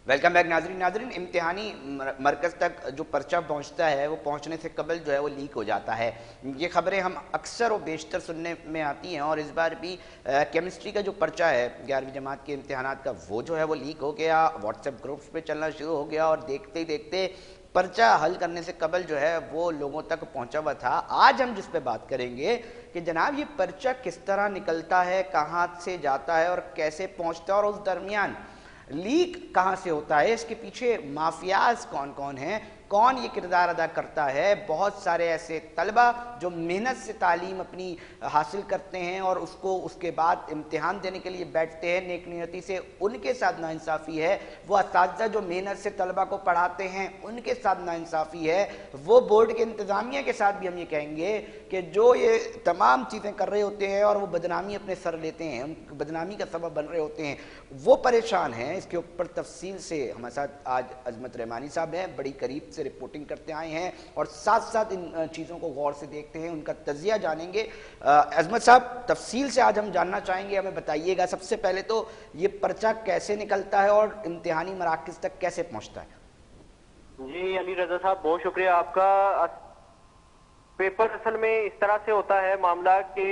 Welcome back नाजरीन। इम्तिहानी मरकज़ तक जो पर्चा पहुंचता है वो पहुंचने से कबल जो है वो लीक हो जाता है। ये खबरें हम अक्सर और बेशतर सुनने में आती हैं और इस बार भी केमिस्ट्री का जो पर्चा है 11वीं जमात के इम्तिहानात का वो जो है वो लीक हो गया, व्हाट्सएप ग्रुप्स पे चलना शुरू हो गया और देखते ही देखते पर्चा हल करने से कबल जो है वो लोगों तक पहुंचा हुआ था। आज हम जिस पे बात करेंगे कि जनाब ये पर्चा किस तरह निकलता है, कहाँ से जाता है और कैसे पहुंचता है और उस दरमियान लीक कहाँ से होता है, इसके पीछे माफियाज कौन कौन हैं, कौन ये किरदार अदा करता है। बहुत सारे ऐसे तलबा जो मेहनत से तालीम अपनी हासिल करते हैं और उसको उसके बाद इम्तिहान देने के लिए बैठते हैं नेक नियति से, उनके साथ नाइंसाफ़ी है। वो असातिज़ा जो मेहनत से तलबा को पढ़ाते हैं उनके साथ नाइंसाफ़ी है। वो बोर्ड के इंतज़ामिया के साथ भी हम ये कहेंगे कि जो ये तमाम चीज़ें कर रहे होते हैं और वो बदनामी अपने सर लेते हैं, उन बदनामी का सबब बन रहे होते हैं, वो परेशान हैं। इसके ऊपर तफसील से हमारे साथ आज अजमत रहमानी साहब हैं, बड़ी करीब से रिपोर्टिंग करते आए हैं और साथ साथ इन चीज़ों को गौर से देखते हैं, उनका तजिया जानेंगे। अजमत साहब, तफसील से आज हम जानना चाहेंगे, हमें बताइएगा सबसे पहले तो ये पर्चा कैसे निकलता है और इम्तिहानी मराकज़ तक कैसे पहुंचता है। जी अली रजा साहब, बहुत शुक्रिया आपका। पेपर असल में इस तरह से होता है मामला कि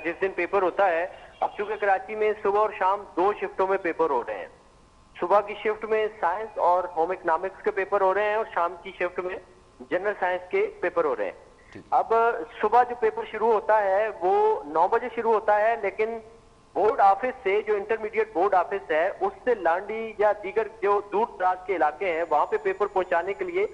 जिस दिन पेपर होता है, अब चूंकि कराची में सुबह और शाम दो शिफ्टों में पेपर हो रहे हैं। सुबह की शिफ्ट में साइंस और होम इकोनॉमिक्स के पेपर हो रहे हैं और शाम की शिफ्ट में जनरल साइंस के पेपर हो रहे हैं। अब सुबह जो पेपर शुरू होता है वो 9 बजे शुरू होता है, लेकिन बोर्ड ऑफिस से, जो इंटरमीडिएट बोर्ड ऑफिस है, उससे लांडी या दीगर जो दूर दराज के इलाके हैं वहां पे पेपर पहुंचाने के लिए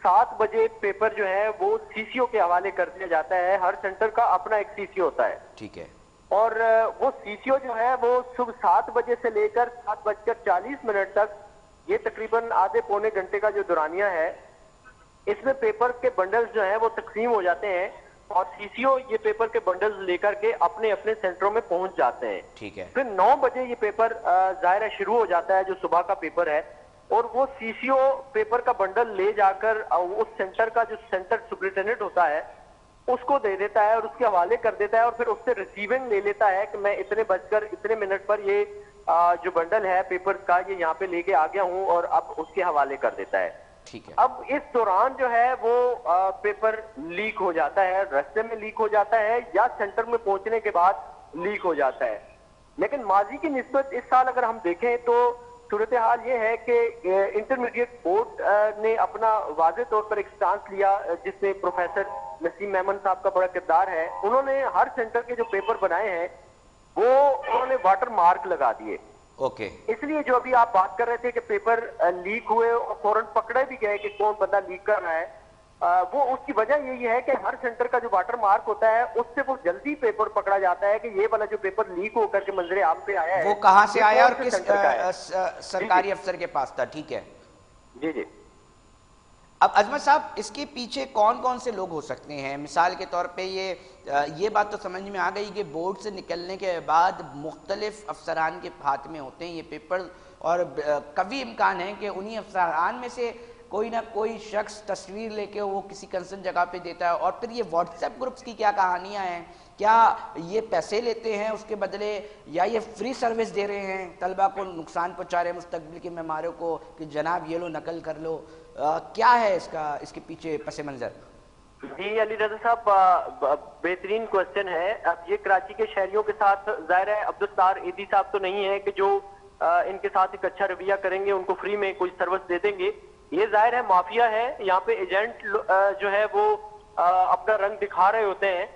7 बजे पेपर जो है वो सीसीओ के हवाले कर दिया जाता है। हर सेंटर का अपना एक सीसीओ होता है। ठीक है। और वो सीसीओ जो है वो सुबह 7 बजे से लेकर 7:40 तक, ये तकरीबन आधे पौने घंटे का जो दौरानिया है, इसमें पेपर के बंडल्स जो हैं वो तकसीम हो जाते हैं और सीसीओ ये पेपर के बंडल्स लेकर के अपने अपने सेंटरों में पहुंच जाते हैं। ठीक है। फिर 9 बजे ये पेपर जाहिर है शुरू हो जाता है, जो सुबह का पेपर है, और वो सीसीओ पेपर का बंडल ले जाकर उस सेंटर का जो सेंटर सुपरिटेंडेंट होता है उसको दे देता है और उसके हवाले कर देता है और फिर उससे रिसीविंग ले लेता है कि मैं इतने बजकर इतने मिनट पर ये जो बंडल है पेपर का ये यहाँ पे लेके आ गया हूँ, और अब उसके हवाले कर देता है। ठीक है। अब इस दौरान जो है वो पेपर लीक हो जाता है, रास्ते में लीक हो जाता है या सेंटर में पहुंचने के बाद लीक हो जाता है। लेकिन माजी की निस्बत इस साल अगर हम देखें तो सूरत हाल ये है कि इंटरमीडिएट बोर्ड ने अपना वाज़ेह तौर पर एक स्टांस लिया, जिसमें प्रोफेसर नसीम मेमन साहब का बड़ा किरदार है। उन्होंने हर सेंटर के जो पेपर बनाए हैं वो उन्होंने वाटर मार्क लगा दिए। ओके। इसलिए जो अभी आप बात कर रहे थे कि पेपर लीक हुए और फौरन पकड़े भी गए कि कौन बंदा लीक कर रहा है, वो उसकी वजह यही है कि हर सेंटर का जो वाटर मार्क होता है उससे वो जल्दी पेपर पकड़ा जाता है कि ये वाला जो पेपर लीक होकर के मंजरे आम पे आया है वो कहाँ से आया और किस सरकारी अफसर के पास था। ठीक है जी जी। अब अजमत साहब, इसके पीछे कौन कौन से लोग हो सकते हैं? मिसाल के तौर पे ये बात तो समझ में आ गई कि बोर्ड से निकलने के बाद मुख्तलिफ अफसरान के हाथ में होते हैं ये पेपर और कभी इम्कान है कि उन्हीं अफसरान में से कोई ना कोई शख्स तस्वीर लेके वो किसी कंसर्न जगह पे देता है। और फिर ये व्हाट्सएप ग्रुप्स की क्या कहानियां हैं? क्या ये पैसे लेते हैं उसके बदले या ये फ्री सर्विस दे रहे हैं, तलबा को नुकसान पहुंचा रहे हैं मुस्तकबिल के मेमारों को कि जनाब ये लो नकल कर लो? क्या है इसके पीछे पस मंजर? जी अली रजा साहब, बेहतरीन क्वेश्चन है। अब ये कराची के शहरियों के साथ जाहिर है अब्दुल ईदी साहब तो नहीं है कि जो इनके साथ एक अच्छा रवैया करेंगे, उनको फ्री में कोई सर्विस दे देंगे। ये जाहिर है माफिया है। यहाँ पे एजेंट जो है वो अपना रंग दिखा रहे होते हैं,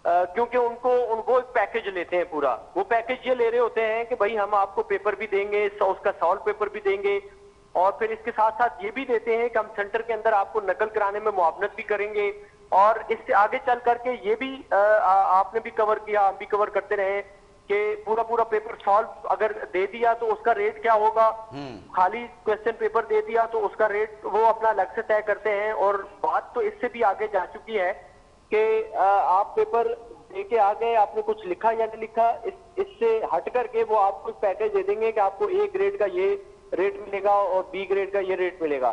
क्योंकि उनको एक पैकेज लेते हैं पूरा। वो पैकेज ये ले रहे होते हैं कि भाई हम आपको पेपर भी देंगे, उसका सॉल्व पेपर भी देंगे, और फिर इसके साथ साथ ये भी देते हैं कि हम सेंटर के अंदर आपको नकल कराने में मुआवनत भी करेंगे, और इससे आगे चल करके ये भी आपने भी कवर किया, हम भी कवर करते रहे कि पूरा पेपर सॉल्व अगर दे दिया तो उसका रेट क्या होगा, खाली क्वेश्चन पेपर दे दिया तो उसका रेट वो अपना अलग से तय करते हैं। और बात तो इससे भी आगे जा चुकी है कि आप पेपर दे के आ गए, आपने कुछ लिखा या नहीं लिखा, इससे हट करके वो आपको पैकेज दे देंगे कि आपको ए ग्रेड का ये रेट मिलेगा और बी ग्रेड का ये रेट मिलेगा।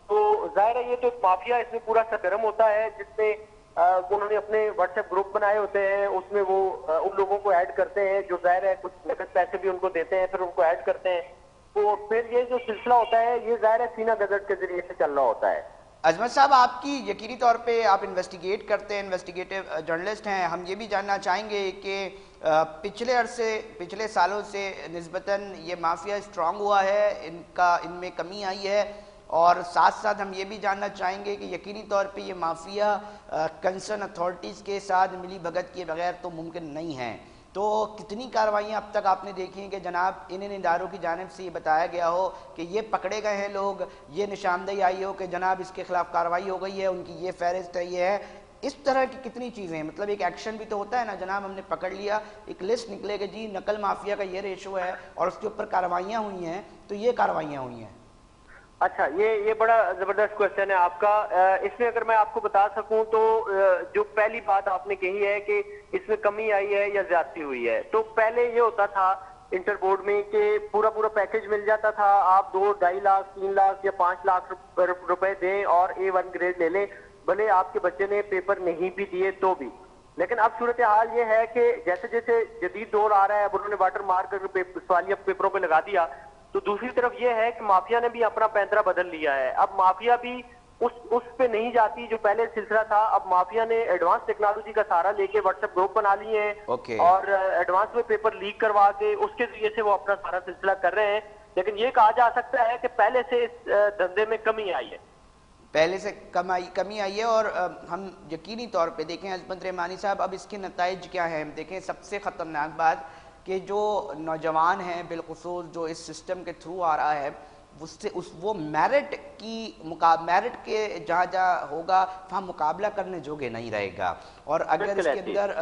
तो जाहिर है ये तो माफिया इसमें पूरा सरगर्म होता है, जिसमें उन्होंने अपने व्हाट्सएप ग्रुप बनाए होते हैं, उसमें वो उन लोगों को ऐड करते हैं जो जाहिर है कुछ नकद पैसे भी उनको देते हैं, फिर उनको ऐड करते हैं तो फिर ये जो सिलसिला होता है ये ज़ाहिर है सीना गजट के जरिए से चल रहा होता है। अजमत साहब, आपकी यकीनी तौर पे आप इन्वेस्टिगेट करते हैं, इन्वेस्टिगेटिव जर्नलिस्ट हैं, हम ये भी जानना चाहेंगे कि पिछले सालों से निस्बतन ये माफिया स्ट्रांग हुआ है, इनमें कमी आई है, और साथ साथ हम ये भी जानना चाहेंगे कि यकीनी तौर पे ये माफिया कंसर्न अथॉरिटीज़ के साथ मिली भगत किए बगैर तो मुमकिन नहीं है। तो कितनी कार्रवाइयाँ अब तक आपने देखी हैं कि जनाब इन इदारों की जानिब से ये बताया गया हो कि ये पकड़े गए हैं लोग, ये निशानदेही आई हो कि जनाब इसके खिलाफ कार्रवाई हो गई है, उनकी ये फहरिस्त है, ये है, इस तरह की कितनी चीज़ें हैं? मतलब एक एक्शन भी तो होता है ना जनाब, हमने पकड़ लिया, एक लिस्ट निकले कि जी नकल माफिया का ये रेशो है और उसके ऊपर कार्रवाइयाँ हुई हैं, तो ये कार्रवाइयाँ हुई हैं। अच्छा, ये बड़ा जबरदस्त क्वेश्चन है आपका। इसमें अगर मैं आपको बता सकूं तो जो पहली बात आपने कही है कि इसमें कमी आई है या ज्यादती हुई है, तो पहले ये होता था इंटर बोर्ड में कि पूरा पैकेज मिल जाता था, आप 2-2.5 लाख 3 लाख या 5 लाख रुपए दें और A1 ग्रेड ले लें, भले आपके बच्चे ने पेपर नहीं भी दिए तो भी। लेकिन अब सूरत हाल ये है कि जैसे जैसे जदीद दौर आ रहा है, अब उन्होंने वाटर मार्क सवालिया पेपरों पे लगा दिया, तो दूसरी तरफ ये है कि माफिया ने भी अपना पैंतरा बदल लिया है। अब माफिया भी उस पे नहीं जाती जो पहले सिलसिला था। अब माफिया ने एडवांस टेक्नोलॉजी का सहारा लेके व्हाट्सएप ग्रुप बना लिए हैं और एडवांस में पेपर लीक करवा के उसके जरिए से वो अपना सारा सिलसिला कर रहे हैं। लेकिन ये कहा जा सकता है कि पहले से इस धंधे में कमी आई है, पहले से कमी आई है। और हम यकीनी तौर पे देखें अजमत रहमानी साहब, अब इसके नताइज क्या हैं? हम देखें सबसे ख़तरनाक बात कि जो नौजवान हैं बिलखुसूस जो इस सिस्टम के थ्रू आ रहा है, वो मेरिट के जहाँ होगा वहाँ मुकाबला करने जोगे नहीं रहेगा। और अगर इसके अंदर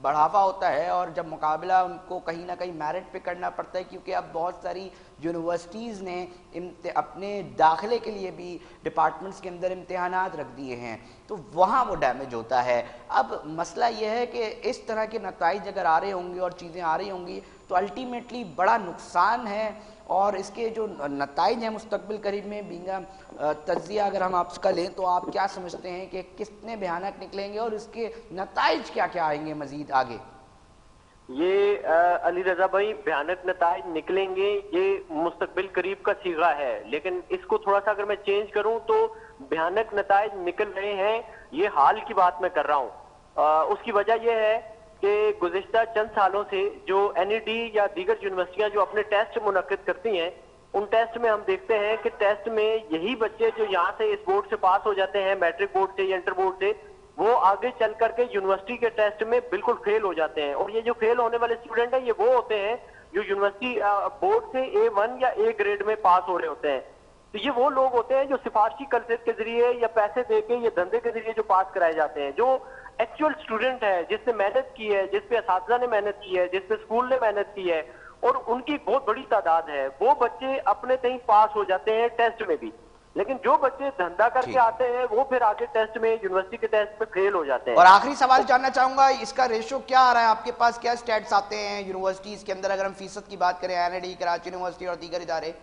बढ़ावा होता है और जब मुकाबला उनको कहीं ना कहीं मेरिट पे करना पड़ता है, क्योंकि अब बहुत सारी यूनिवर्सिटीज़ ने अपने दाखिले के लिए भी डिपार्टमेंट्स के अंदर इम्तिहानात रख दिए हैं, तो वहाँ वो डैमेज होता है। अब मसला ये है कि इस तरह के नताइज अगर आ रहे होंगे और चीज़ें आ रही होंगी तो अल्टीमेटली बड़ा नुकसान है। और इसके जो नताइज हैं मुस्तकबिल करीब में बींगा तज्जिया अगर हम आपका लें तो आप क्या समझते हैं कि कितने भयानक निकलेंगे और इसके नताइज क्या क्या आएंगे मजीद आगे? ये अली रजा भाई, भयानक नताइज निकलेंगे ये मुस्तकबिल करीब का सीगा है, लेकिन इसको थोड़ा सा अगर मैं चेंज करूं तो भयानक नताइज निकल रहे हैं, ये हाल की बात मैं कर रहा हूं। उसकी वजह यह है कि गुज़िश्ता चंद सालों से जो NED या दीगर यूनिवर्सिटियां जो अपने टेस्ट मुनक्किद करती हैं, उन टेस्ट में हम देखते हैं कि टेस्ट में यही बच्चे जो यहाँ से इस बोर्ड से पास हो जाते हैं, मैट्रिक बोर्ड से या इंटर बोर्ड से, वो आगे चल करके यूनिवर्सिटी के टेस्ट में बिल्कुल फेल हो जाते हैं। और ये जो फेल होने वाले स्टूडेंट हैं ये वो होते हैं जो यूनिवर्सिटी बोर्ड से A1 या A ग्रेड में पास हो रहे होते हैं। तो ये वो लोग होते हैं जो सिफारशी कलसेट के जरिए या पैसे देके या धंधे के जरिए जो पास कराए जाते हैं। जो एक्चुअल स्टूडेंट है, जिसने मेहनत की है, जिसपे असातिज़ा ने मेहनत की है, जिसपे स्कूल ने मेहनत की है, और उनकी बहुत बड़ी तादाद है, वो बच्चे अपने तहीं पास हो जाते हैं टेस्ट में भी। लेकिन जो बच्चे धंधा करके आते हैं वो फिर आगे टेस्ट में, यूनिवर्सिटी के टेस्ट में फेल हो जाते हैं। और आखिरी सवाल जानना चाहूंगा, इसका रेशो क्या आ रहा है आपके पास? क्या स्टैट्स आते हैं यूनिवर्सिटीज के अंदर अगर हम फीसद की बात करें, NED, कराची यूनिवर्सिटी और दीगर इदारे?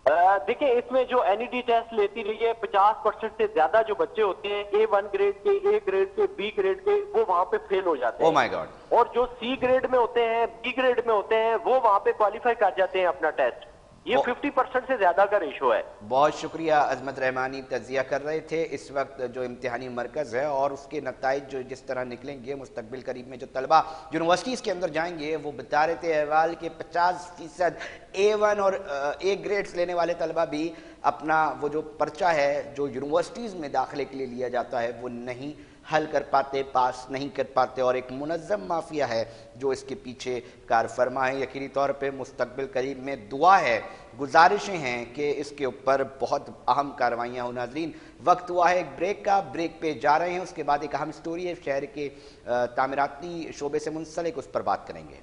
देखिए, इसमें जो NED टेस्ट लेती रही है 50% से ज्यादा जो बच्चे होते हैं A1 ग्रेड के, A ग्रेड के, B ग्रेड के, वो वहां पे फेल हो जाते हैं। Oh my God. और जो C ग्रेड में होते हैं, B ग्रेड में होते हैं, वो वहां पे क्वालिफाई कर जाते हैं अपना टेस्ट। ये 50% से ज्यादा का रेशो है। बहुत शुक्रिया। अजमत रहमानी तज्जिया कर रहे थे इस वक्त जो इम्तिहानी मरकज है और उसके नताइज जो जिस तरह निकलेंगे मुस्तकबिल करीब में जो तलबा यूनिवर्सिटीज़ के अंदर जाएंगे, वो बता रहे थे अहवाल के 50% A1 और A ग्रेड्स लेने वाले तलबा भी अपना वो जो पर्चा है जो यूनिवर्सिटीज़ में दाखिले के लिए लिया जाता है वो नहीं हल कर पाते, पास नहीं कर पाते, और एक मुनज़्ज़म माफिया है जो इसके पीछे कार फरमा है। यकीनी तौर पे मुस्तकबिल करीब में दुआ है, गुजारिशें हैं कि इसके ऊपर बहुत अहम कार्रवाइयाँ हो। नाज़रीन, वक्त हुआ है एक ब्रेक का, ब्रेक पे जा रहे हैं, उसके बाद एक अहम स्टोरी है शहर के तामीराती शोबे से मुंसलिक, उस पर बात करेंगे।